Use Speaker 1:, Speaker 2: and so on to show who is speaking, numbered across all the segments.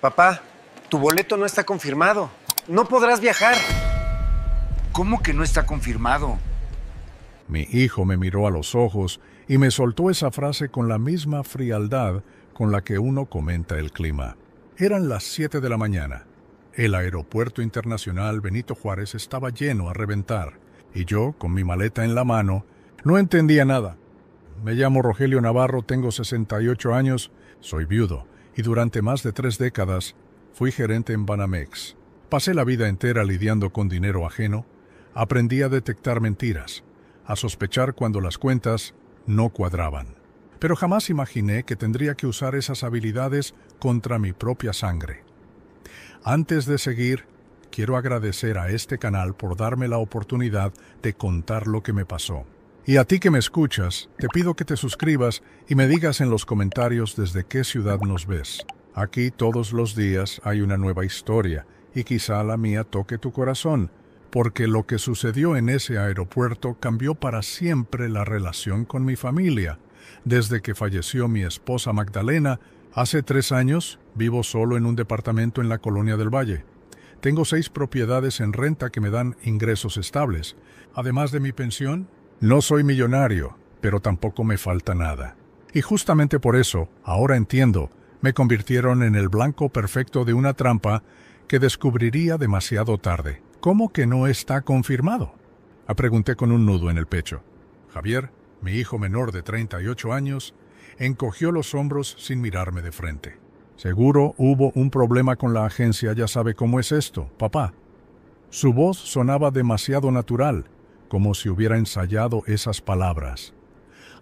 Speaker 1: Papá, tu boleto no está confirmado. No podrás viajar.
Speaker 2: ¿Cómo que no está confirmado?
Speaker 3: Mi hijo me miró a los ojos y me soltó esa frase con la misma frialdad con la que uno comenta el clima. Eran las 7 de la mañana. El aeropuerto internacional Benito Juárez estaba lleno a reventar, y yo, con mi maleta en la mano, no entendía nada. Me llamo Rogelio Navarro, tengo 68 años, soy viudo, y durante más de 3 décadas fui gerente en Banamex. Pasé la vida entera lidiando con dinero ajeno, aprendí a detectar mentiras, a sospechar cuando las cuentas no cuadraban. Pero jamás imaginé que tendría que usar esas habilidades contra mi propia sangre. Antes de seguir, quiero agradecer a este canal por darme la oportunidad de contar lo que me pasó. Y a ti que me escuchas, te pido que te suscribas y me digas en los comentarios desde qué ciudad nos ves. Aquí todos los días hay una nueva historia y quizá la mía toque tu corazón, porque lo que sucedió en ese aeropuerto cambió para siempre la relación con mi familia. Desde que falleció mi esposa Magdalena, hace 3 años, vivo solo en un departamento en la Colonia del Valle. Tengo 6 propiedades en renta que me dan ingresos estables. Además de mi pensión, no soy millonario, pero tampoco me falta nada. Y justamente por eso, ahora entiendo, me convirtieron en el blanco perfecto de una trampa que descubriría demasiado tarde. ¿Cómo que no está confirmado?, pregunté con un nudo en el pecho. Javier, mi hijo menor de 38 años, encogió los hombros sin mirarme de frente. Seguro hubo un problema con la agencia, ya sabe cómo es esto, papá. Su voz sonaba demasiado natural, como si hubiera ensayado esas palabras.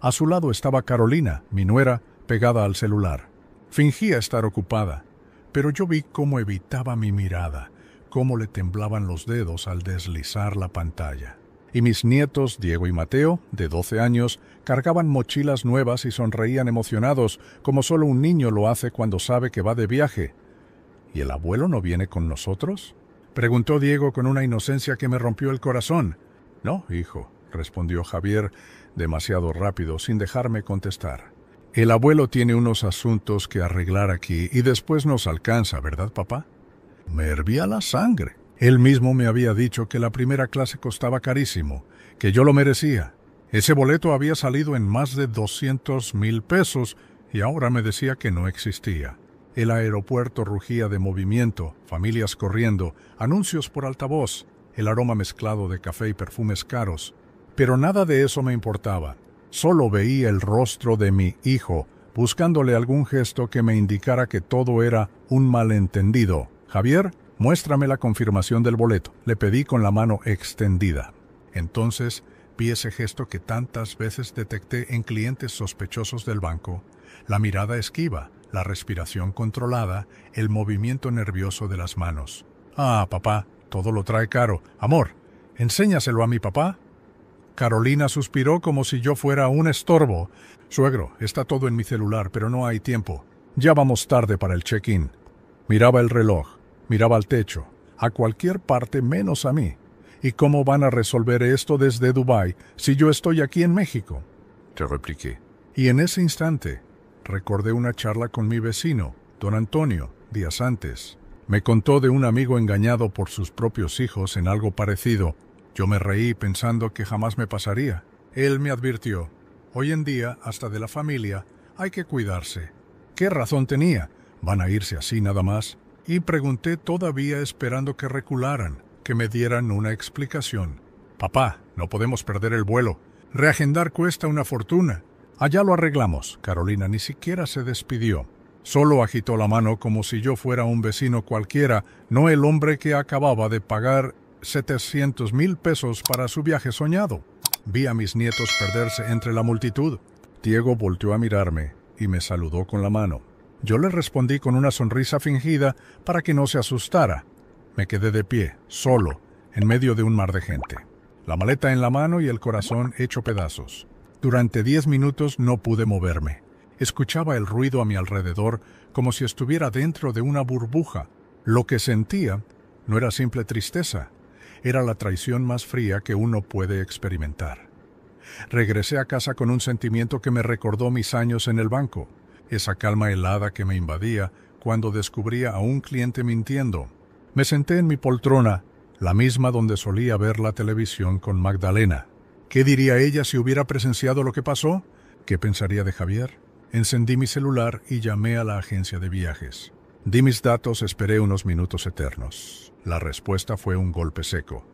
Speaker 3: A su lado estaba Carolina, mi nuera, pegada al celular. Fingía estar ocupada, pero yo vi cómo evitaba mi mirada, cómo le temblaban los dedos al deslizar la pantalla. Y mis nietos, Diego y Mateo, de 12 años, cargaban mochilas nuevas y sonreían emocionados, como solo un niño lo hace cuando sabe que va de viaje. ¿Y el abuelo no viene con nosotros?, preguntó Diego con una inocencia que me rompió el corazón. No, hijo, respondió Javier, demasiado rápido, sin dejarme contestar. El abuelo tiene unos asuntos que arreglar aquí y después nos alcanza, ¿verdad, papá? Me hervía la sangre. Él mismo me había dicho que la primera clase costaba carísimo, que yo lo merecía. Ese boleto había salido en más de 200,000 pesos y ahora me decía que no existía. El aeropuerto rugía de movimiento, familias corriendo, anuncios por altavoz, el aroma mezclado de café y perfumes caros. Pero nada de eso me importaba. Solo veía el rostro de mi hijo, buscándole algún gesto que me indicara que todo era un malentendido. Javier, muéstrame la confirmación del boleto, le pedí con la mano extendida. Entonces vi ese gesto que tantas veces detecté en clientes sospechosos del banco, la mirada esquiva, la respiración controlada, el movimiento nervioso de las manos. Ah, papá, todo lo trae caro. Amor, enséñaselo a mi papá. Carolina suspiró como si yo fuera un estorbo. Suegro, está todo en mi celular, pero no hay tiempo. Ya vamos tarde para el check-in. Miraba el reloj, miraba al techo, a cualquier parte menos a mí. ¿Y cómo van a resolver esto desde Dubái si yo estoy aquí en México?, te repliqué. Y en ese instante recordé una charla con mi vecino, don Antonio, días antes. Me contó de un amigo engañado por sus propios hijos en algo parecido. Yo me reí pensando que jamás me pasaría. Él me advirtió: hoy en día, hasta de la familia, hay que cuidarse. ¿Qué razón tenía? ¿Van a irse así nada más? Y pregunté todavía esperando que recularan, que me dieran una explicación. Papá, no podemos perder el vuelo. Reagendar cuesta una fortuna. Allá lo arreglamos. Carolina ni siquiera se despidió. Solo agitó la mano como si yo fuera un vecino cualquiera, no el hombre que acababa de pagar 700,000 pesos para su viaje soñado. Vi a mis nietos perderse entre la multitud. Diego volteó a mirarme y me saludó con la mano. Yo le respondí con una sonrisa fingida para que no se asustara. Me quedé de pie, solo, en medio de un mar de gente. La maleta en la mano y el corazón hecho pedazos. Durante 10 minutos no pude moverme. Escuchaba el ruido a mi alrededor como si estuviera dentro de una burbuja. Lo que sentía no era simple tristeza, era la traición más fría que uno puede experimentar. Regresé a casa con un sentimiento que me recordó mis años en el banco, esa calma helada que me invadía cuando descubría a un cliente mintiendo. Me senté en mi poltrona, la misma donde solía ver la televisión con Magdalena. ¿Qué diría ella si hubiera presenciado lo que pasó? ¿Qué pensaría de Javier? Encendí mi celular y llamé a la agencia de viajes. Di mis datos, esperé unos minutos eternos. La respuesta fue un golpe seco.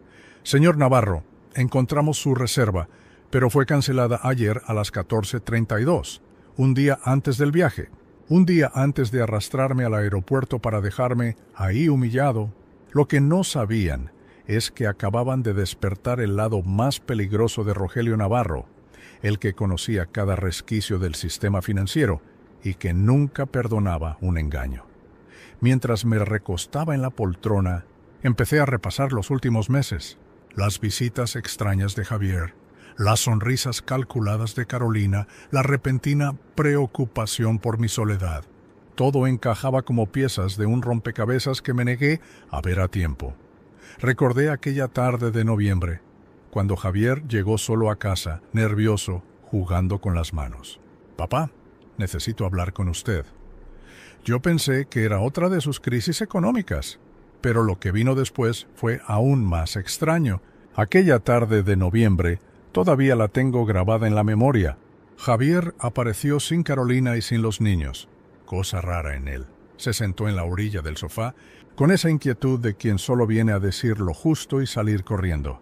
Speaker 3: Señor Navarro, encontramos su reserva, pero fue cancelada ayer a las 14:32, un día antes del viaje. Un día antes de arrastrarme al aeropuerto para dejarme ahí humillado. Lo que no sabían es que acababan de despertar el lado más peligroso de Rogelio Navarro, el que conocía cada resquicio del sistema financiero y que nunca perdonaba un engaño. Mientras me recostaba en la poltrona, empecé a repasar los últimos meses, las visitas extrañas de Javier, las sonrisas calculadas de Carolina, la repentina preocupación por mi soledad. Todo encajaba como piezas de un rompecabezas que me negué a ver a tiempo. Recordé aquella tarde de noviembre, cuando Javier llegó solo a casa, nervioso, jugando con las manos. «Papá, necesito hablar con usted». Yo pensé que era otra de sus crisis económicas, pero lo que vino después fue aún más extraño. Aquella tarde de noviembre todavía la tengo grabada en la memoria. Javier apareció sin Carolina y sin los niños. Cosa rara en él. Se sentó en la orilla del sofá, con esa inquietud de quien solo viene a decir lo justo y salir corriendo.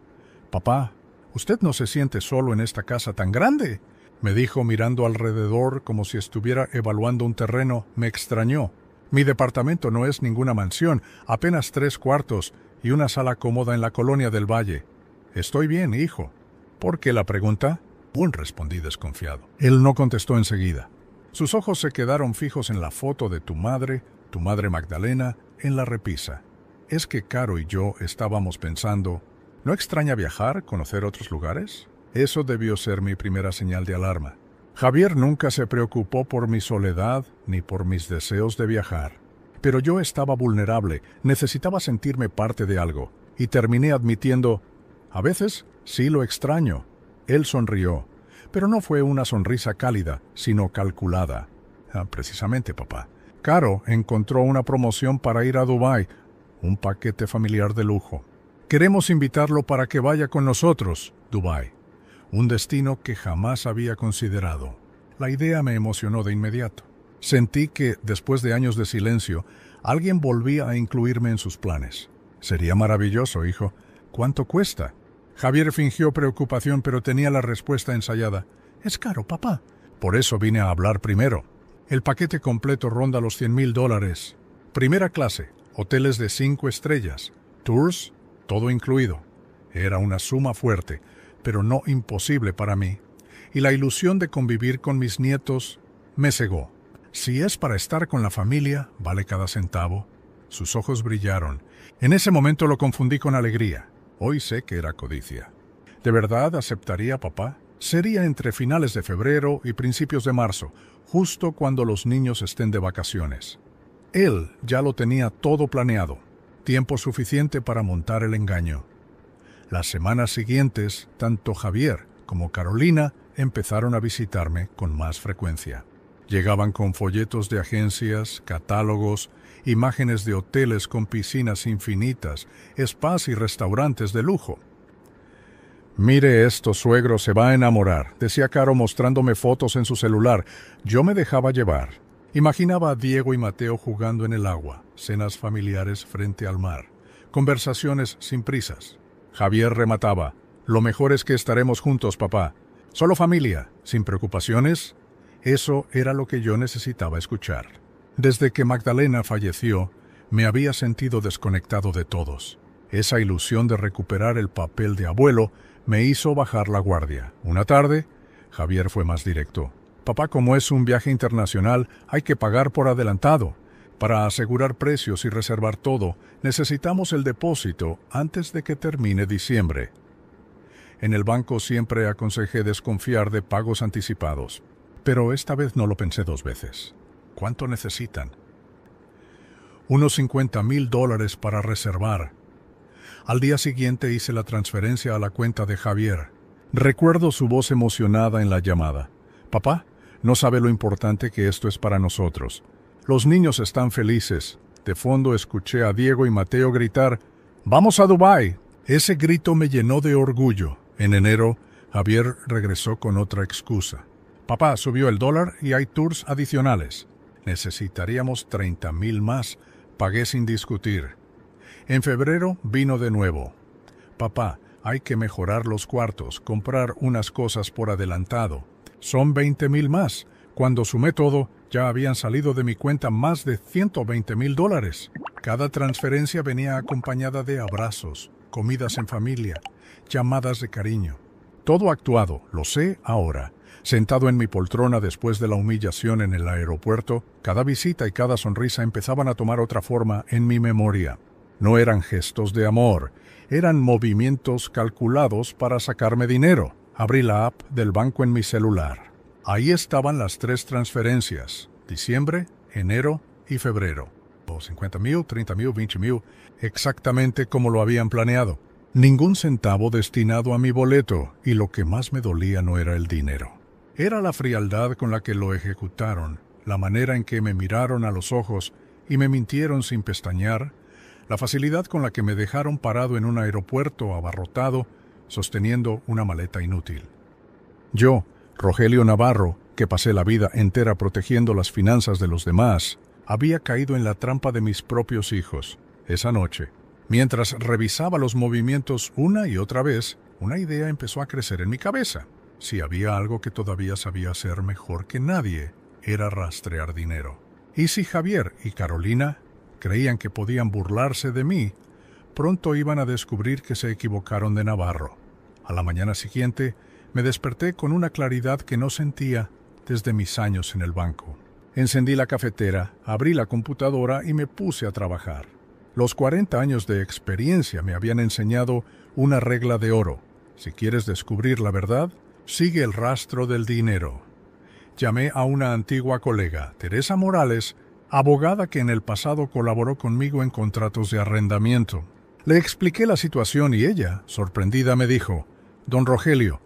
Speaker 3: «Papá, ¿usted no se siente solo en esta casa tan grande?», me dijo mirando alrededor como si estuviera evaluando un terreno. Me extrañó. Mi departamento no es ninguna mansión, apenas 3 cuartos y una sala cómoda en la colonia del Valle. «Estoy bien, hijo». «¿Por qué la pregunta?», respondí desconfiado. Él no contestó enseguida. Sus ojos se quedaron fijos en la foto de tu madre Magdalena, en la repisa. Es que Caro y yo estábamos pensando, ¿no extraña viajar, conocer otros lugares? Eso debió ser mi primera señal de alarma. Javier nunca se preocupó por mi soledad ni por mis deseos de viajar. Pero yo estaba vulnerable, necesitaba sentirme parte de algo, y terminé admitiendo, «A veces sí lo extraño». Él sonrió, pero no fue una sonrisa cálida, sino calculada. Precisamente, papá. Caro encontró una promoción para ir a Dubái, un paquete familiar de lujo. Queremos invitarlo para que vaya con nosotros, Dubái. Un destino que jamás había considerado. La idea me emocionó de inmediato. Sentí que, después de años de silencio, alguien volvía a incluirme en sus planes. Sería maravilloso, hijo. ¿Cuánto cuesta? Javier fingió preocupación, pero tenía la respuesta ensayada. «Es caro, papá». Por eso vine a hablar primero. El paquete completo ronda los $100,000. Primera clase, hoteles de 5 estrellas, tours, todo incluido. Era una suma fuerte, pero no imposible para mí. Y la ilusión de convivir con mis nietos me cegó. Si es para estar con la familia, vale cada centavo. Sus ojos brillaron. En ese momento lo confundí con alegría. Hoy sé que era codicia. ¿De verdad aceptaría, papá? Sería entre finales de febrero y principios de marzo, justo cuando los niños estén de vacaciones. Él ya lo tenía todo planeado, tiempo suficiente para montar el engaño. Las semanas siguientes, tanto Javier como Carolina empezaron a visitarme con más frecuencia. Llegaban con folletos de agencias, catálogos, imágenes de hoteles con piscinas infinitas, spas y restaurantes de lujo. «Mire esto, suegro, se va a enamorar», decía Caro mostrándome fotos en su celular. Yo me dejaba llevar. Imaginaba a Diego y Mateo jugando en el agua, cenas familiares frente al mar, conversaciones sin prisas. Javier remataba, «Lo mejor es que estaremos juntos, papá. Solo familia, sin preocupaciones». Eso era lo que yo necesitaba escuchar. Desde que Magdalena falleció, me había sentido desconectado de todos. Esa ilusión de recuperar el papel de abuelo me hizo bajar la guardia. Una tarde, Javier fue más directo. «Papá, como es un viaje internacional, hay que pagar por adelantado. Para asegurar precios y reservar todo, necesitamos el depósito antes de que termine diciembre». En el banco siempre aconsejé desconfiar de pagos anticipados, pero esta vez no lo pensé 2 veces. ¿Cuánto necesitan? Unos $50,000 para reservar. Al día siguiente hice la transferencia a la cuenta de Javier. Recuerdo su voz emocionada en la llamada. «Papá, no sabe lo importante que esto es para nosotros. Los niños están felices. De fondo escuché a Diego y Mateo gritar, ¡Vamos a Dubái! Ese grito me llenó de orgullo. En enero, Javier regresó con otra excusa. Papá, subió el dólar y hay tours adicionales. Necesitaríamos 30,000 más. Pagué sin discutir. En febrero vino de nuevo. Papá, hay que mejorar los cuartos, comprar unas cosas por adelantado. Son 20,000 más. Cuando sumé todo, ya habían salido de mi cuenta más de $120,000. Cada transferencia venía acompañada de abrazos, comidas en familia, llamadas de cariño. Todo actuado, lo sé ahora. Sentado en mi poltrona después de la humillación en el aeropuerto, cada visita y cada sonrisa empezaban a tomar otra forma en mi memoria. No eran gestos de amor, eran movimientos calculados para sacarme dinero. Abrí la app del banco en mi celular. Ahí estaban las 3 transferencias, diciembre, enero y febrero. 50,000, 30,000, 20,000, exactamente como lo habían planeado. Ningún centavo destinado a mi boleto, y lo que más me dolía no era el dinero. Era la frialdad con la que lo ejecutaron, la manera en que me miraron a los ojos y me mintieron sin pestañear, la facilidad con la que me dejaron parado en un aeropuerto abarrotado, sosteniendo una maleta inútil. Yo, Rogelio Navarro, que pasé la vida entera protegiendo las finanzas de los demás, había caído en la trampa de mis propios hijos. Esa noche, mientras revisaba los movimientos una y otra vez, una idea empezó a crecer en mi cabeza. Si había algo que todavía sabía hacer mejor que nadie, era rastrear dinero. Y si Javier y Carolina creían que podían burlarse de mí, pronto iban a descubrir que se equivocaron de Navarro. A la mañana siguiente, me desperté con una claridad que no sentía desde mis años en el banco. Encendí la cafetera, abrí la computadora y me puse a trabajar. Los 40 años de experiencia me habían enseñado una regla de oro. Si quieres descubrir la verdad, sigue el rastro del dinero. Llamé a una antigua colega, Teresa Morales, abogada que en el pasado colaboró conmigo en contratos de arrendamiento. Le expliqué la situación y ella, sorprendida, me dijo, «Don Rogelio,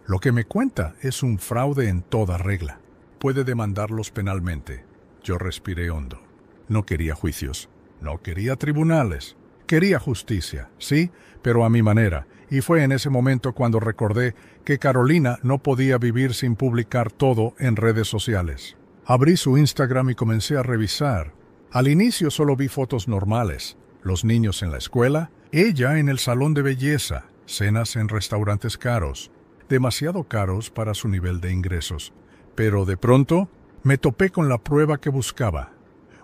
Speaker 3: lo que me cuenta es un fraude en toda regla. Puede demandarlos penalmente». Yo respiré hondo. No quería juicios, no quería tribunales. Quería justicia, sí, pero a mi manera. Y fue en ese momento cuando recordé que Carolina no podía vivir sin publicar todo en redes sociales. Abrí su Instagram y comencé a revisar. Al inicio solo vi fotos normales. Los niños en la escuela, ella en el salón de belleza, cenas en restaurantes caros. Demasiado caros para su nivel de ingresos. Pero de pronto me topé con la prueba que buscaba.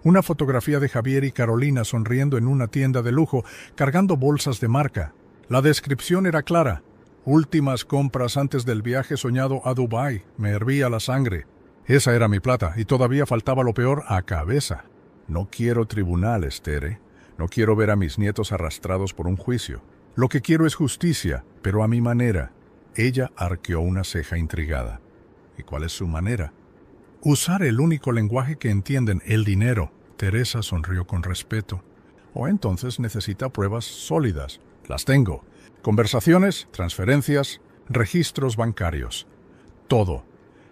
Speaker 3: Una fotografía de Javier y Carolina sonriendo en una tienda de lujo, cargando bolsas de marca. La descripción era clara. Últimas compras antes del viaje soñado a Dubái. Me hervía la sangre. Esa era mi plata, y todavía faltaba lo peor a cabeza. No quiero tribunales, Tere. No quiero ver a mis nietos arrastrados por un juicio. Lo que quiero es justicia, pero a mi manera. Ella arqueó una ceja intrigada. ¿Y cuál es su manera? Usar el único lenguaje que entienden, el dinero. Teresa sonrió con respeto. O entonces necesita pruebas sólidas. Las tengo. Conversaciones, transferencias, registros bancarios. Todo.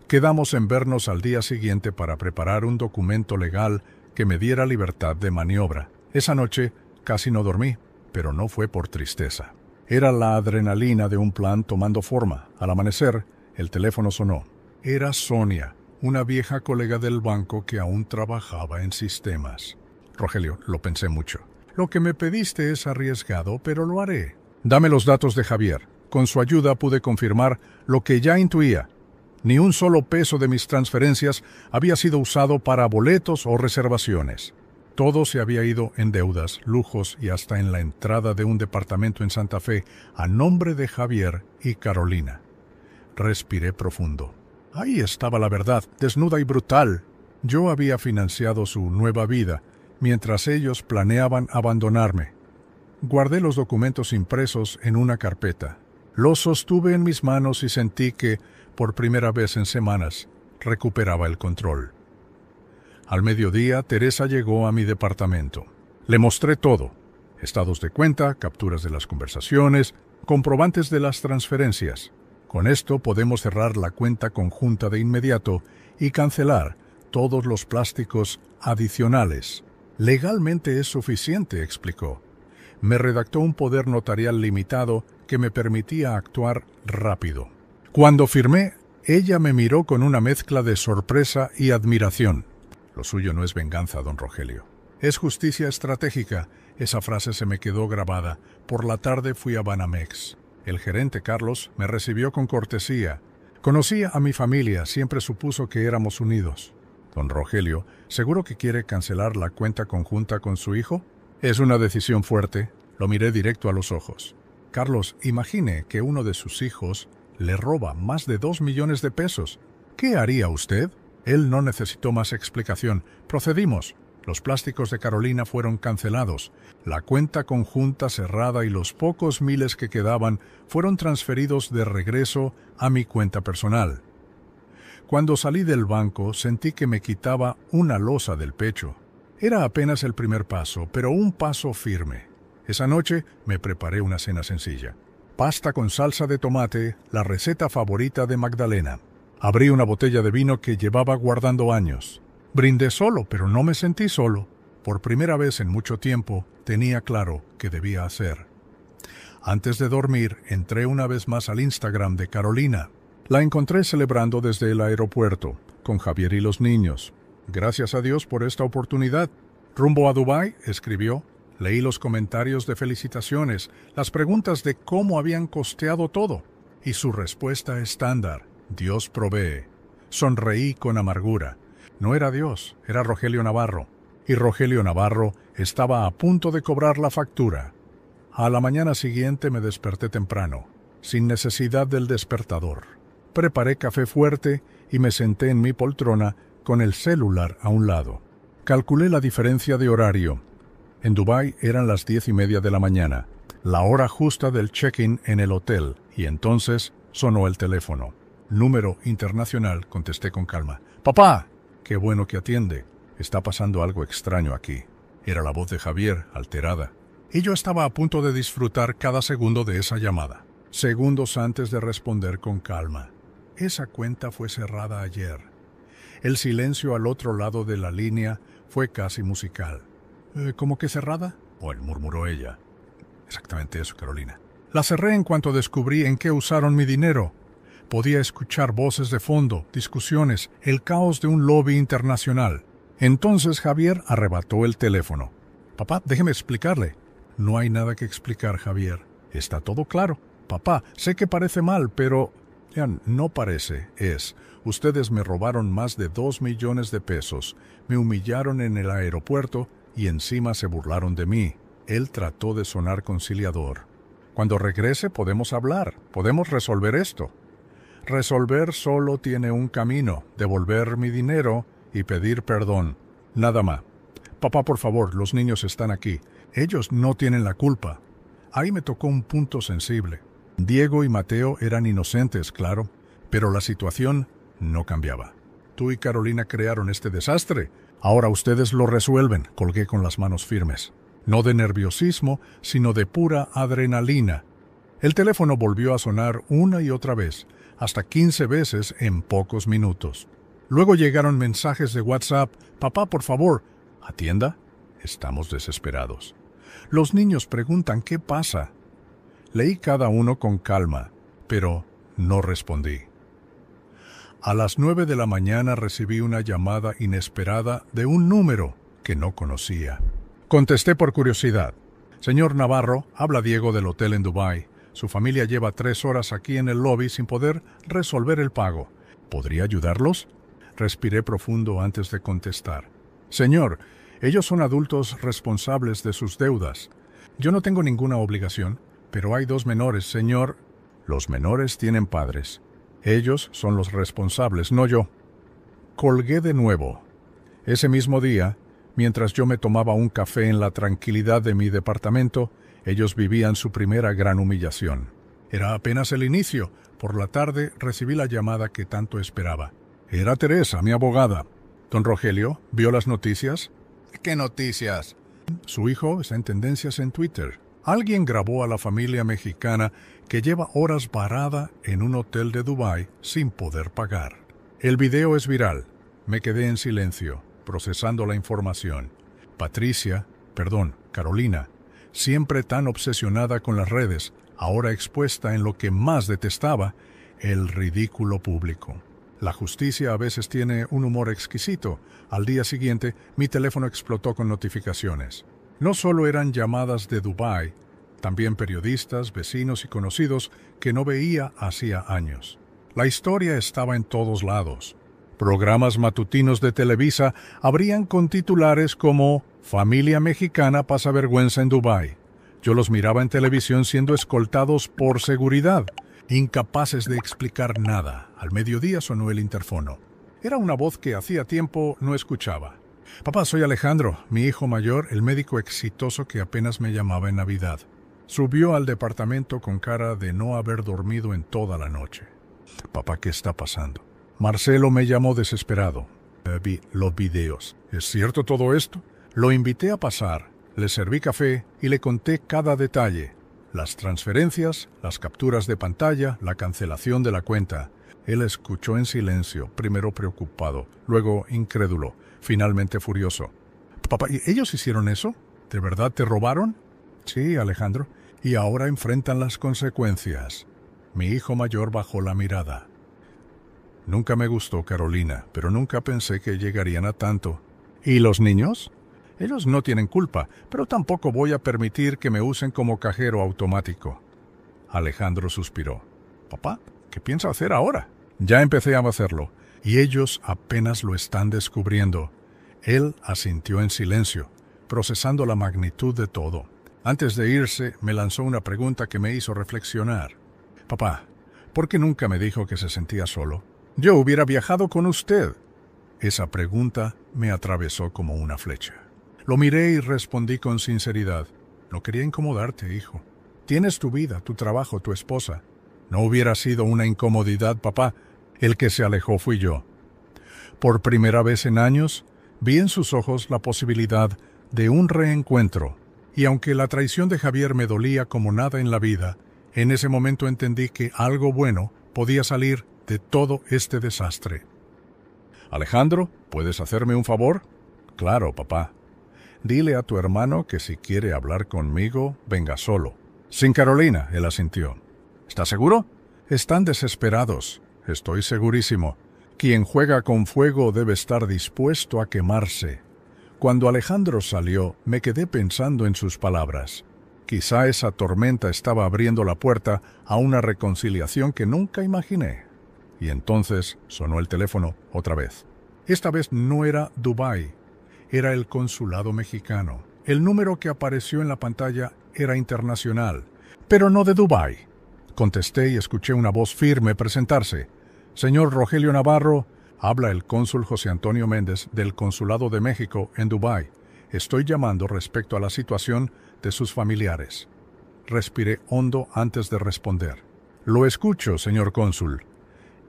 Speaker 3: Quedamos en vernos al día siguiente para preparar un documento legal que me diera libertad de maniobra. Esa noche casi no dormí, pero no fue por tristeza. Era la adrenalina de un plan tomando forma. Al amanecer, el teléfono sonó. Era Sonia, una vieja colega del banco que aún trabajaba en sistemas. Rogelio, lo pensé mucho. Lo que me pediste es arriesgado, pero lo haré. Dame los datos de Javier. Con su ayuda pude confirmar lo que ya intuía. Ni un solo peso de mis transferencias había sido usado para boletos o reservaciones. Todo se había ido en deudas, lujos y hasta en la entrada de un departamento en Santa Fe a nombre de Javier y Carolina. Respiré profundo. Ahí estaba la verdad, desnuda y brutal. Yo había financiado su nueva vida, mientras ellos planeaban abandonarme. Guardé los documentos impresos en una carpeta. Los sostuve en mis manos y sentí que, por primera vez en semanas, recuperaba el control. Al mediodía, Teresa llegó a mi departamento. Le mostré todo. Estados de cuenta, capturas de las conversaciones, comprobantes de las transferencias. Con esto podemos cerrar la cuenta conjunta de inmediato y cancelar todos los plásticos adicionales. Legalmente es suficiente, explicó. Me redactó un poder notarial limitado que me permitía actuar rápido. Cuando firmé, ella me miró con una mezcla de sorpresa y admiración. Lo suyo no es venganza, don Rogelio. Es justicia estratégica. Esa frase se me quedó grabada. Por la tarde fui a Banamex. El gerente Carlos me recibió con cortesía. Conocía a mi familia, siempre supuso que éramos unidos. Don Rogelio, ¿seguro que quiere cancelar la cuenta conjunta con su hijo? Es una decisión fuerte. Lo miré directo a los ojos. Carlos, imagine que uno de sus hijos le roba más de 2 millones de pesos. ¿Qué haría usted? Él no necesitó más explicación. Procedimos. Los plásticos de Carolina fueron cancelados. La cuenta conjunta cerrada y los pocos miles que quedaban fueron transferidos de regreso a mi cuenta personal. Cuando salí del banco sentí que me quitaba una losa del pecho. Era apenas el primer paso, pero un paso firme. Esa noche me preparé una cena sencilla. Pasta con salsa de tomate, la receta favorita de Magdalena. Abrí una botella de vino que llevaba guardando años. Brindé solo, pero no me sentí solo. Por primera vez en mucho tiempo tenía claro qué debía hacer. Antes de dormir, entré una vez más al Instagram de Carolina. La encontré celebrando desde el aeropuerto, con Javier y los niños. Gracias a Dios por esta oportunidad. Rumbo a Dubái, escribió. Leí los comentarios de felicitaciones, las preguntas de cómo habían costeado todo. Y su respuesta estándar: Dios provee. Sonreí con amargura. No era Dios, era Rogelio Navarro. Y Rogelio Navarro estaba a punto de cobrar la factura. A la mañana siguiente me desperté temprano, sin necesidad del despertador. Preparé café fuerte y me senté en mi poltrona con el celular a un lado. Calculé la diferencia de horario. En Dubái eran las 10:30 de la mañana, la hora justa del check-in en el hotel, y entonces sonó el teléfono. Número internacional, contesté con calma. ¡Papá! ¡Qué bueno que atiende! Está pasando algo extraño aquí. Era la voz de Javier, alterada. Y yo estaba a punto de disfrutar cada segundo de esa llamada. Segundos antes de responder con calma. Esa cuenta fue cerrada ayer. El silencio al otro lado de la línea fue casi musical. ¿Cómo que cerrada? Murmuró ella. Exactamente eso, Carolina. La cerré en cuanto descubrí en qué usaron mi dinero. Podía escuchar voces de fondo, discusiones, el caos de un lobby internacional. Entonces Javier arrebató el teléfono. Papá, déjeme explicarle. No hay nada que explicar, Javier. Está todo claro. Papá, sé que parece mal, pero... Ya, no parece, es. Ustedes me robaron más de 2 millones de pesos, me humillaron en el aeropuerto y encima se burlaron de mí. Él trató de sonar conciliador. Cuando regrese podemos hablar, podemos resolver esto. Resolver solo tiene un camino, devolver mi dinero y pedir perdón. Nada más. Papá, por favor, los niños están aquí. Ellos no tienen la culpa. Ahí me tocó un punto sensible. Diego y Mateo eran inocentes, claro, pero la situación no cambiaba. Tú y Carolina crearon este desastre. Ahora ustedes lo resuelven, colgué con las manos firmes. No de nerviosismo, sino de pura adrenalina. El teléfono volvió a sonar una y otra vez, hasta 15 veces en pocos minutos. Luego llegaron mensajes de WhatsApp. Papá, por favor, atienda. Estamos desesperados. Los niños preguntan qué pasa. Leí cada uno con calma, pero no respondí. A las 9 de la mañana recibí una llamada inesperada de un número que no conocía. Contesté por curiosidad. Señor Navarro, habla Diego del hotel en Dubái. Su familia lleva 3 horas aquí en el lobby sin poder resolver el pago. ¿Podría ayudarlos? Respiré profundo antes de contestar. Señor, ellos son adultos responsables de sus deudas. Yo no tengo ninguna obligación. Pero hay 2 menores, señor. Los menores tienen padres. Ellos son los responsables, no yo. Colgué de nuevo. Ese mismo día, mientras yo me tomaba un café en la tranquilidad de mi departamento, ellos vivían su primera gran humillación. Era apenas el inicio. Por la tarde recibí la llamada que tanto esperaba. Era Teresa, mi abogada. Don Rogelio, ¿vio las noticias? ¿Qué noticias? Su hijo está en tendencias en Twitter. Alguien grabó a la familia mexicana que lleva horas varada en un hotel de Dubái sin poder pagar. El video es viral. Me quedé en silencio, procesando la información. Carolina, siempre tan obsesionada con las redes, ahora expuesta en lo que más detestaba, el ridículo público. La justicia a veces tiene un humor exquisito. Al día siguiente, mi teléfono explotó con notificaciones. No solo eran llamadas de Dubái, también periodistas, vecinos y conocidos que no veía hacía años. La historia estaba en todos lados. Programas matutinos de Televisa abrían con titulares como «Familia mexicana pasa vergüenza en Dubái». Yo los miraba en televisión siendo escoltados por seguridad, incapaces de explicar nada. Al mediodía sonó el interfono. Era una voz que hacía tiempo no escuchaba. «Papá, soy Alejandro, mi hijo mayor, el médico exitoso que apenas me llamaba en Navidad». Subió al departamento con cara de no haber dormido en toda la noche. «Papá, ¿qué está pasando?» Marcelo me llamó desesperado. Vi los videos. ¿Es cierto todo esto? Lo invité a pasar, le serví café y le conté cada detalle. Las transferencias, las capturas de pantalla, la cancelación de la cuenta. Él escuchó en silencio, primero preocupado, luego incrédulo, finalmente furioso. «Papá, ¿ellos hicieron eso? ¿De verdad te robaron?» «Sí, Alejandro, y ahora enfrentan las consecuencias». Mi hijo mayor bajó la mirada. Nunca me gustó Carolina, pero nunca pensé que llegarían a tanto. ¿Y los niños? Ellos no tienen culpa, pero tampoco voy a permitir que me usen como cajero automático. Alejandro suspiró. «Papá, ¿qué piensa hacer ahora?» «Ya empecé a hacerlo, y ellos apenas lo están descubriendo». Él asintió en silencio, procesando la magnitud de todo. Antes de irse, me lanzó una pregunta que me hizo reflexionar. «Papá, ¿por qué nunca me dijo que se sentía solo? Yo hubiera viajado con usted». Esa pregunta me atravesó como una flecha. Lo miré y respondí con sinceridad. «No quería incomodarte, hijo. Tienes tu vida, tu trabajo, tu esposa. No hubiera sido una incomodidad, papá. El que se alejó fui yo». Por primera vez en años, vi en sus ojos la posibilidad de un reencuentro. Y aunque la traición de Javier me dolía como nada en la vida, en ese momento entendí que algo bueno podía salir de todo este desastre. «Alejandro, ¿puedes hacerme un favor?» «Claro, papá». «Dile a tu hermano que si quiere hablar conmigo, venga solo». «Sin Carolina», él asintió. «¿Estás seguro?» «Están desesperados». «Estoy segurísimo. Quien juega con fuego debe estar dispuesto a quemarse». Cuando Alejandro salió, me quedé pensando en sus palabras. Quizá esa tormenta estaba abriendo la puerta a una reconciliación que nunca imaginé. Y entonces sonó el teléfono otra vez. Esta vez no era Dubái, era el consulado mexicano. El número que apareció en la pantalla era internacional, pero no de Dubái. Contesté y escuché una voz firme presentarse. «Señor Rogelio Navarro, habla el cónsul José Antonio Méndez del Consulado de México en Dubái. Estoy llamando respecto a la situación de sus familiares». Respiré hondo antes de responder. «Lo escucho, señor cónsul».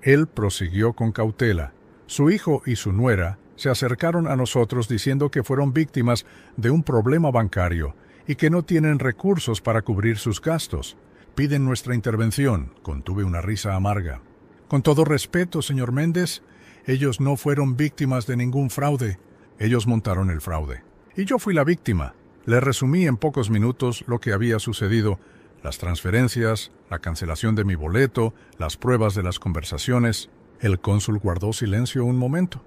Speaker 3: Él prosiguió con cautela. Su hijo y su nuera se acercaron a nosotros diciendo que fueron víctimas de un problema bancario y que no tienen recursos para cubrir sus gastos. Piden nuestra intervención. Contuve una risa amarga. «Con todo respeto, señor Méndez, ellos no fueron víctimas de ningún fraude. Ellos montaron el fraude. Y yo fui la víctima». Le resumí en pocos minutos lo que había sucedido, las transferencias, la cancelación de mi boleto, las pruebas de las conversaciones. El cónsul guardó silencio un momento.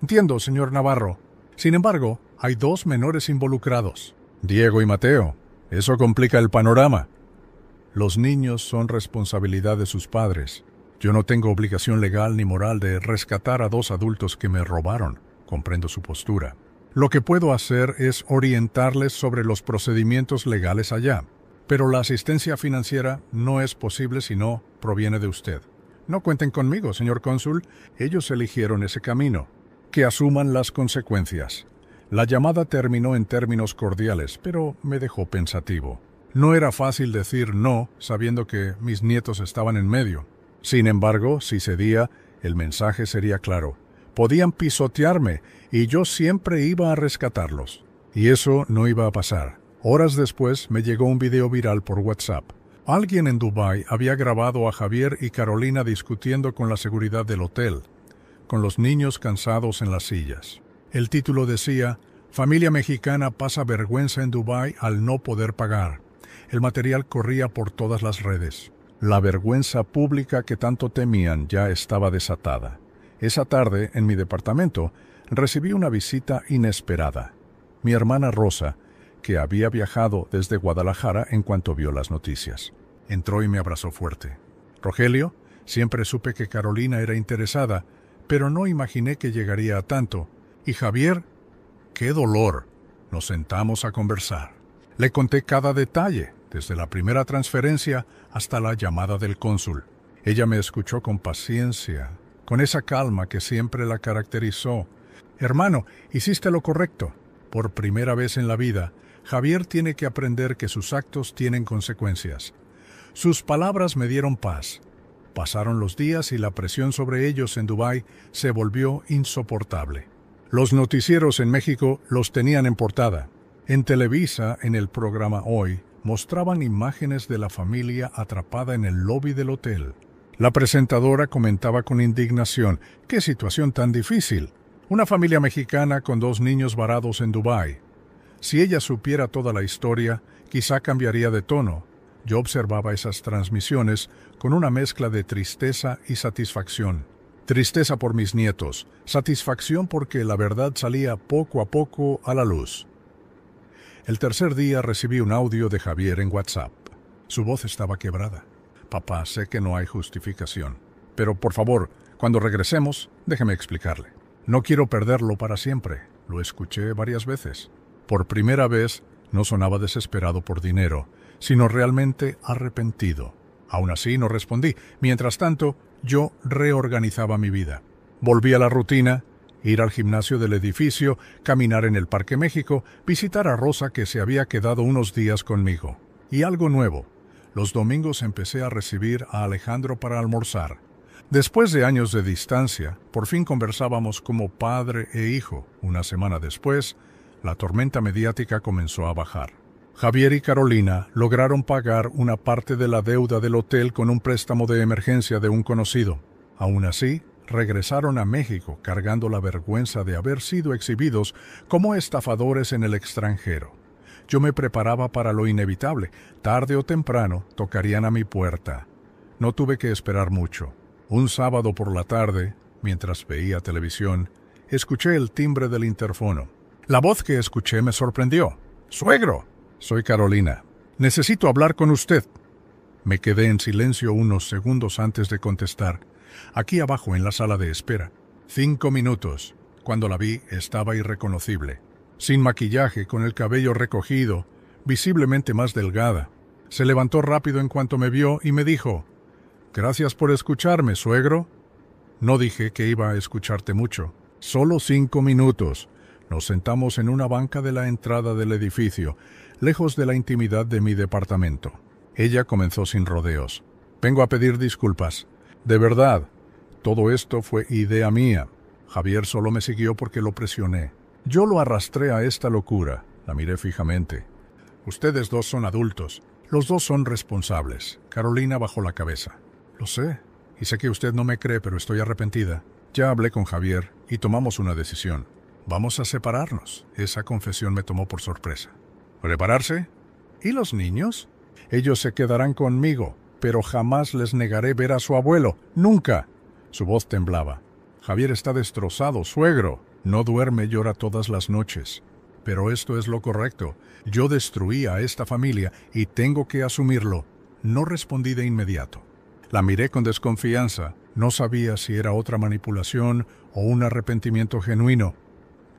Speaker 3: «Entiendo, señor Navarro. Sin embargo, hay 2 menores involucrados. Diego y Mateo. Eso complica el panorama». «Los niños son responsabilidad de sus padres. Yo no tengo obligación legal ni moral de rescatar a 2 adultos que me robaron». Comprendo su postura. «Lo que puedo hacer es orientarles sobre los procedimientos legales allá. Pero la asistencia financiera no es posible si no proviene de usted. No cuenten conmigo, señor cónsul. Ellos eligieron ese camino. Que asuman las consecuencias». La llamada terminó en términos cordiales, pero me dejó pensativo. No era fácil decir no, sabiendo que mis nietos estaban en medio. Sin embargo, si cedía, el mensaje sería claro. Podían pisotearme, y yo siempre iba a rescatarlos. Y eso no iba a pasar. Horas después me llegó un video viral por WhatsApp. Alguien en Dubái había grabado a Javier y Carolina discutiendo con la seguridad del hotel. con los niños cansados en las sillas. El título decía: Familia mexicana pasa vergüenza en Dubái al no poder pagar. El material corría por todas las redes. La vergüenza pública que tanto temían ya estaba desatada. Esa tarde, en mi departamento, recibí una visita inesperada. Mi hermana Rosa, que había viajado desde Guadalajara en cuanto vio las noticias. Entró y me abrazó fuerte. Rogelio, siempre supe que Carolina era interesada, pero no imaginé que llegaría a tanto. Y Javier, ¡qué dolor! Nos sentamos a conversar. Le conté cada detalle, desde la primera transferencia hasta la llamada del cónsul. Ella me escuchó con paciencia, con esa calma que siempre la caracterizó. Hermano, hiciste lo correcto. Por primera vez en la vida, Javier tiene que aprender que sus actos tienen consecuencias. Sus palabras me dieron paz. Pasaron los días y la presión sobre ellos en Dubái se volvió insoportable. Los noticieros en México los tenían en portada. En Televisa, en el programa Hoy, mostraban imágenes de la familia atrapada en el lobby del hotel. La presentadora comentaba con indignación: ¡qué situación tan difícil! Una familia mexicana con 2 niños varados en Dubái. Si ella supiera toda la historia, quizá cambiaría de tono. Yo observaba esas transmisiones con una mezcla de tristeza y satisfacción. Tristeza por mis nietos, satisfacción porque la verdad salía poco a poco a la luz. El tercer día recibí un audio de Javier en WhatsApp. Su voz estaba quebrada. Papá, sé que no hay justificación, pero por favor, cuando regresemos, déjeme explicarle. No quiero perderlo para siempre. Lo escuché varias veces. Por primera vez, no sonaba desesperado por dinero, sino realmente arrepentido. Aún así, no respondí. Mientras tanto, yo reorganizaba mi vida. Volví a la rutina: ir al gimnasio del edificio, caminar en el Parque México, visitar a Rosa, que se había quedado unos días conmigo. Y algo nuevo: los domingos empecé a recibir a Alejandro para almorzar. Después de años de distancia, por fin conversábamos como padre e hijo. Una semana después, la tormenta mediática comenzó a bajar. Javier y Carolina lograron pagar una parte de la deuda del hotel con un préstamo de emergencia de un conocido. Aún así, regresaron a México cargando la vergüenza de haber sido exhibidos como estafadores en el extranjero. Yo me preparaba para lo inevitable. Tarde o temprano tocarían a mi puerta. No tuve que esperar mucho. Un sábado por la tarde, mientras veía televisión, escuché el timbre del interfono. La voz que escuché me sorprendió. ¡Suegro! Soy Carolina. Necesito hablar con usted. Me quedé en silencio unos segundos antes de contestar. Aquí abajo en la sala de espera. 5 minutos. Cuando la vi, estaba irreconocible. Sin maquillaje, con el cabello recogido, visiblemente más delgada. Se levantó rápido en cuanto me vio y me dijo: «Gracias por escucharme, suegro». No dije que iba a escucharte mucho. Solo 5 minutos. Nos sentamos en una banca de la entrada del edificio, lejos de la intimidad de mi departamento. Ella comenzó sin rodeos. «Vengo a pedir disculpas. De verdad, todo esto fue idea mía. Javier solo me siguió porque lo presioné. Yo lo arrastré a esta locura». La miré fijamente. «Ustedes dos son adultos. Los dos son responsables». Carolina bajó la cabeza. «Lo sé, y sé que usted no me cree, pero estoy arrepentida. Ya hablé con Javier y tomamos una decisión. Vamos a separarnos». Esa confesión me tomó por sorpresa. ¿Prepararse? ¿Y los niños? Ellos se quedarán conmigo, pero jamás les negaré ver a su abuelo. ¡Nunca! Su voz temblaba. Javier está destrozado, suegro. No duerme, llora todas las noches. Pero esto es lo correcto. Yo destruí a esta familia y tengo que asumirlo. No respondí de inmediato. La miré con desconfianza. No sabía si era otra manipulación o un arrepentimiento genuino.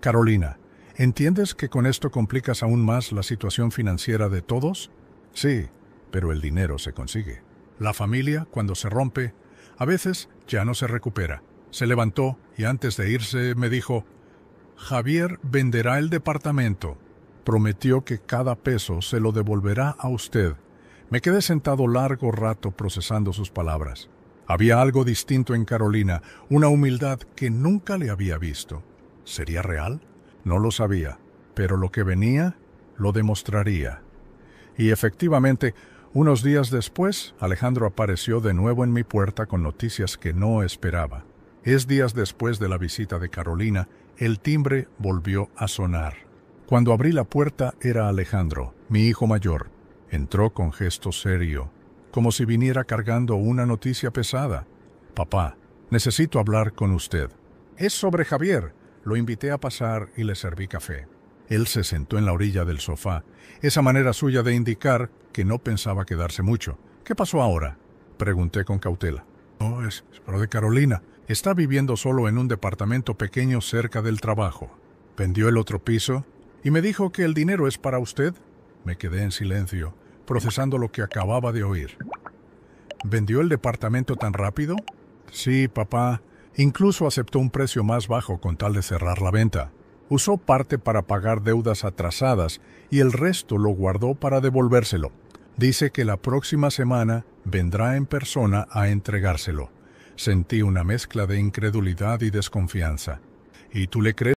Speaker 3: «Carolina, ¿entiendes que con esto complicas aún más la situación financiera de todos?» «Sí, pero el dinero se consigue. La familia, cuando se rompe, a veces ya no se recupera». Se levantó y antes de irse me dijo: «Javier venderá el departamento. Prometió que cada peso se lo devolverá a usted». Me quedé sentado largo rato procesando sus palabras. Había algo distinto en Carolina, una humildad que nunca le había visto. ¿Sería real? No lo sabía, pero lo que venía lo demostraría. Y efectivamente, unos días después, Alejandro apareció de nuevo en mi puerta con noticias que no esperaba. Días después de la visita de Carolina, el timbre volvió a sonar. Cuando abrí la puerta era Alejandro, mi hijo mayor. Entró con gesto serio, como si viniera cargando una noticia pesada. «Papá, necesito hablar con usted». «Es sobre Javier». Lo invité a pasar y le serví café. Él se sentó en la orilla del sofá, esa manera suya de indicar que no pensaba quedarse mucho. «¿Qué pasó ahora?», pregunté con cautela. «No, es lo de Carolina. Está viviendo solo en un departamento pequeño cerca del trabajo. Vendió el otro piso y me dijo que el dinero es para usted». Me quedé en silencio, procesando lo que acababa de oír. «¿Vendió el departamento tan rápido?». «Sí, papá. Incluso aceptó un precio más bajo con tal de cerrar la venta. Usó parte para pagar deudas atrasadas y el resto lo guardó para devolvérselo. Dice que la próxima semana vendrá en persona a entregárselo». Sentí una mezcla de incredulidad y desconfianza. «¿Y tú le crees?».